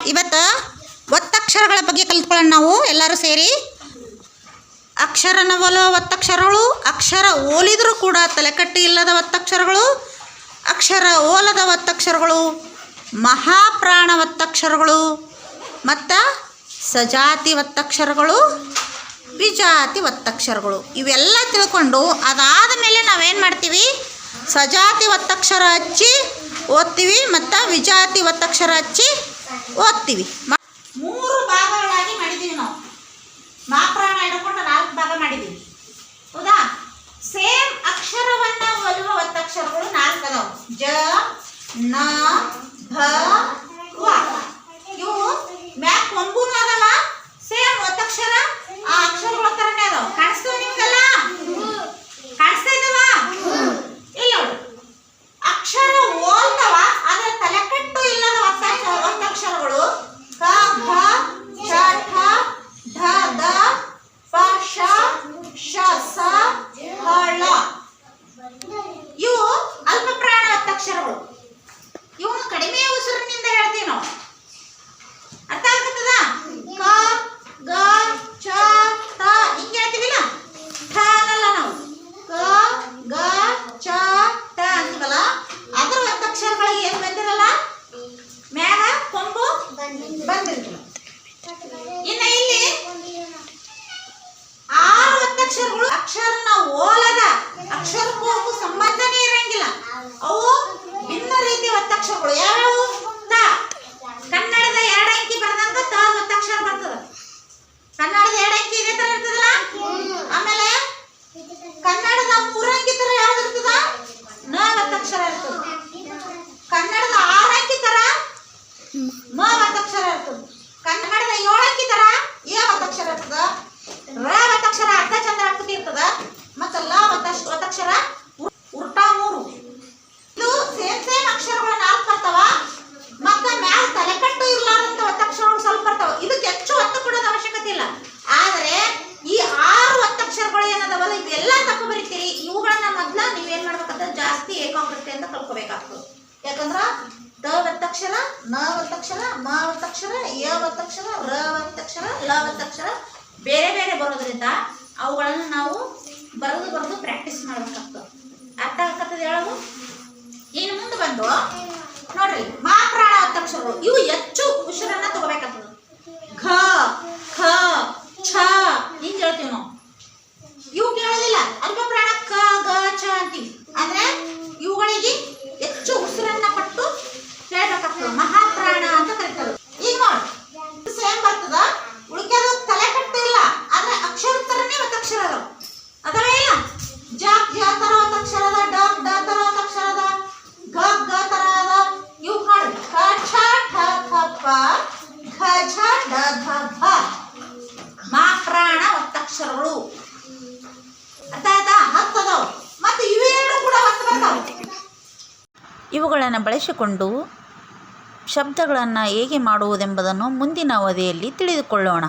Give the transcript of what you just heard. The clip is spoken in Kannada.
ಇವತ್ತು ಒತ್ತಕ್ಷರಗಳ ಬಗ್ಗೆ ಕಲಿತ್ಕೊಳ್ಳೋಣ ನಾವು ಎಲ್ಲರೂ ಸೇರಿ. ಅಕ್ಷರನವಲ ಒತ್ತಕ್ಷರಗಳು, ಅಕ್ಷರ ಓಲಿದರೂ ಕೂಡ ತಲೆಕಟ್ಟಿ ಇಲ್ಲದ ಒತ್ತಕ್ಷರಗಳು, ಅಕ್ಷರ ಓಲದ ಒತ್ತಕ್ಷರಗಳು, ಮಹಾಪ್ರಾಣ ಒತ್ತಕ್ಷರಗಳು ಮತ್ತು ಸಜಾತಿ ಒತ್ತಕ್ಷರಗಳು, ವಿಜಾತಿ ಒತ್ತಕ್ಷರಗಳು. ಇವೆಲ್ಲ ತಿಳ್ಕೊಂಡು ಅದಾದ ಮೇಲೆ ನಾವೇನು ಮಾಡ್ತೀವಿ, ಸಜಾತಿ ಒತ್ತಕ್ಷರ ಹಚ್ಚಿ ಓದ್ತೀವಿ ಮತ್ತು ವಿಜಾತಿ ಒತ್ತಕ್ಷರ ಹಚ್ಚಿ ಓದ್ತೀವಿ. 3 ಭಾಗಗಳಾಗಿ ಮಾಡಿದ್ದೀವಿ ನಾವು. ಮಾಪ್ರಾಣ ಹಿಡ್ಕೊಂಡು 4 ಭಾಗ ಮಾಡಿದ್ದೀವಿ, ಹೌದಾ? ಸೇಮ್ ಅಕ್ಷರವನ್ನು ಒಲುವ ಒತ್ತಕ್ಷರಗಳು 4 ಅದಾವು. ಜ, ನ, ಭ, ವ. ಇವು ಮ್ಯಾಕ್ ಒಂಬೂನು ಅದಾವ, ಸೇಮ್ ಒತ್ತಕ್ಷರ ಆ ಅಕ್ಷರಗಳ ಥರನೇ ಅದಾವ. ಕಾಣಿಸ್ತವ ನಿಮ್ಗೆಲ್ಲ? ಕಾಣಿಸ್ತಾ ಇದ್ದಾವ? ಇಲ್ಲ ನೋಡು, ಅಕ್ಷರ ಓಲ್ತವ ಆದರೆ ತಲೆಕಟ್ಟು ಇಲ್ಲದ ಒತ್ತಕ್ಷರಗಳು ಕ, ಖ, ಚ, ಠ, ಢ, ದ, ಪ, ಶ, ಶ, ಸ, ಹ, ಳ. ಇವು ಅಲ್ಪ ಪ್ರಾಣ ಒತ್ತಕ್ಷರಗಳು. ಇವು ಕಡಿಮೆ ಉಸಿರಿನಿಂದ ಹೇಳ್ತೀವಿ ನಾವು. ಅರ್ಥ ಆಗ್ತದ? ಕ, ಗ, ಚ, ತ ಹಿಂಗೆ ಹೇಳ್ತೀವಿಲ್ಲ, ಠ ಅನ್ನಲ್ಲ ನಾವು. ಕ, ಗ, ಚ, ಟ ಅಂತೀವಲ್ಲ, ಅದರ ಒತ್ತಕ್ಷರಗಳಿಗೆ ಏನು ಬಂದಿರಲ್ಲ, ಮ್ಯಾಗ ಕೊಂಬು ಬಂದಿರ್ತಲ್ಲ. ಇನ್ನು ಇಲ್ಲಿ 6 ಒತ್ತಕ್ಷರಗಳು ಅಕ್ಷರನ ಓಲದ ಅಕ್ಷರಕ್ಕೂ ಸಂಬಂಧನೇ ಇರಂಗಿಲ್ಲ. ಅವು ಭಿನ್ನ ರೀತಿಯ ಒತ್ತಕ್ಷರಗಳು. ಯಾವ್ಯಾವು? ತ. ಕನ್ನಡದ 2 ಅಂಕಿ ಬರೆದಂಗ ತ ಒತ್ತಕ್ಷರ ಬರ್ತದ. ಕನ್ನಡದ 2 ಅಂಕಿ ಇದೇ ತರ ಇರ್ತದಲ್ಲ. ಆಮೇಲೆ ಕನ್ನಡದ 3 ಅಂಕಿ ತರ ಯಾವ್ದು ಇರ್ತದ? ನ ಒತ್ತಕ್ಷರ ಇರ್ತದ. ಕನ್ನಡದ 6 ಅಂಕಿ ತರ ಮ ಒತ್ತಕ್ಷರ ಇರ್ತದ. ಕನ್ನಡದ 7 ಅಂಕಿ ತರ ಯ ಒತ್ತಕ್ಷರ ಇರ್ತದ. ರ ಒತ್ತಕ್ಷರ ಅರ್ಧ ಚಂದ್ರ ಆಕೃತಿ ಇರ್ತದ. ಮತ್ತು ಲ ಒತ್ತಕ್ಷರ ಉಲ್ಟಾ 3. ಇದು ಸೇಮ್ ಅಕ್ಷರಗಳು 4 ಬರ್ತಾವ. ಮತ್ತೆ ಮ್ಯಾಲ ತಲೆಕಟ್ಟು ಇರ್ಲಾರ್ದಂತ ಒತ್ತಕ್ಷರಗಳು ಸ್ವಲ್ಪ ಬರ್ತಾವ. ಇದಕ್ಕೆ ಹೆಚ್ಚು ಒತ್ತು ಕೊಡೋದ ಅವಶ್ಯಕತೆ ಇಲ್ಲ. ಆದರೆ ಈ 6 ಒತ್ತಕ್ಷರಗಳು ಏನದವಲ್ಲ, ಇವೆಲ್ಲ ತಪ್ಪು ಬರೀತೀರಿ. ಇವುಗಳನ್ನ ಮೊದಲ ನೀವೇನ್ ಮಾಡ್ಬೇಕಂದ್ರೆ ಜಾಸ್ತಿ ಏಕಾಗ್ರತೆಯಿಂದ ಕಲ್ಕೋಬೇಕಾಗ್ತದೆ. ಯಾಕಂದ್ರ ತ ಒತ್ತಕ್ಷರ, ನ ಒತ್ತಕ್ಷರ, ಮ ಒತ್ತಕ್ಷರ, ಯ ಒತ್ತಕ್ಷರ, ರ ಒತ್ತಕ್ಷರ, ಲ ಒತ್ತಕ್ಷರ ಬೇರೆ ಬೇರೆ ಬರೋದ್ರಿಂದ ಅವುಗಳನ್ನು ನಾವು ಬರೆದು ಪ್ರಾಕ್ಟೀಸ್ ಮಾಡ್ಬೇಕಾಗ್ತದೆ. ಅರ್ಥ ಆಗ್ತದೆ ಹೇಳೋದು? ಇನ್ನು ಮುಂದೆ ಬಂದು ನೋಡ್ರಿ, ಮಾಪ್ರಾಣ ಒತ್ತಕ್ಷರಗಳು. ಇವು ಹೆಚ್ಚು ಉಸಿರನ್ನ ತಗೋಬೇಕಾಗ್ತದೆ. ಘ, ಖ, ಛ ಹಿಂಗೆ ಹೇಳ್ತೀವಿ ನಾವು. ಇವು ಕೇಳೋದಿಲ್ಲ. ಅಲ್ಪ ಪ್ರಾಣ ಕ, ಗ, ಛ ಅಂತೀವಿ. ಅಂದ್ರೆ ಇವುಗಳಿಗೆ ಹೆಚ್ಚು ಉಸಿರನ್ನ ಪಟ್ಟು ಹೇಳ್ಬೇಕಾಗ್ತದೆ. ಮಹಾಪ್ರಾಣ ಅಂತ ಕರೀತಾರೆ. ಈಗ ನೋಡಿ, ಸೇಮ್ ಬರ್ತದ. ಉಳಿಕೆದು ತಲೆ ಕಟ್ಟಿಲ್ಲ, ಆದ್ರೆ ಅಕ್ಷರ ತರನೇ ಒತ್ತಕ್ಷರ ಅದಾವ. ಅದವೇ ಇಲ್ಲ? ಜ, ಜ ತರ ಒತ್ತಕ್ಷರ ಅದ, ಡ, ಡ ತರ ಒತ್ತಕ್ಷರ ಅದ, ಗ, ಗ ತರ ಅದ. ಇವು ನೋಡಿ, ಕ, ಛ, ಠ, ಥ, ಪ, ಘ, ಝ, ಡ, ಧ, ಭ ಮಾಪ್ರಾಣ ಒತ್ತಕ್ಷರಗಳು. ಅರ್ಥ ಆಯ್ತಾ? 10 ಅದಾವ. ಮತ್ತೆ ಇವೆರಡು ಕೂಡ 10 ಬರ್ತಾವ. ಇವುಗಳನ್ನು ಬಳಸಿಕೊಂಡು ಶಬ್ದಗಳನ್ನು ಹೇಗೆ ಮಾಡುವುದೆಂಬುದನ್ನು ಮುಂದಿನ ಅವಧಿಯಲ್ಲಿ ತಿಳಿದುಕೊಳ್ಳೋಣ.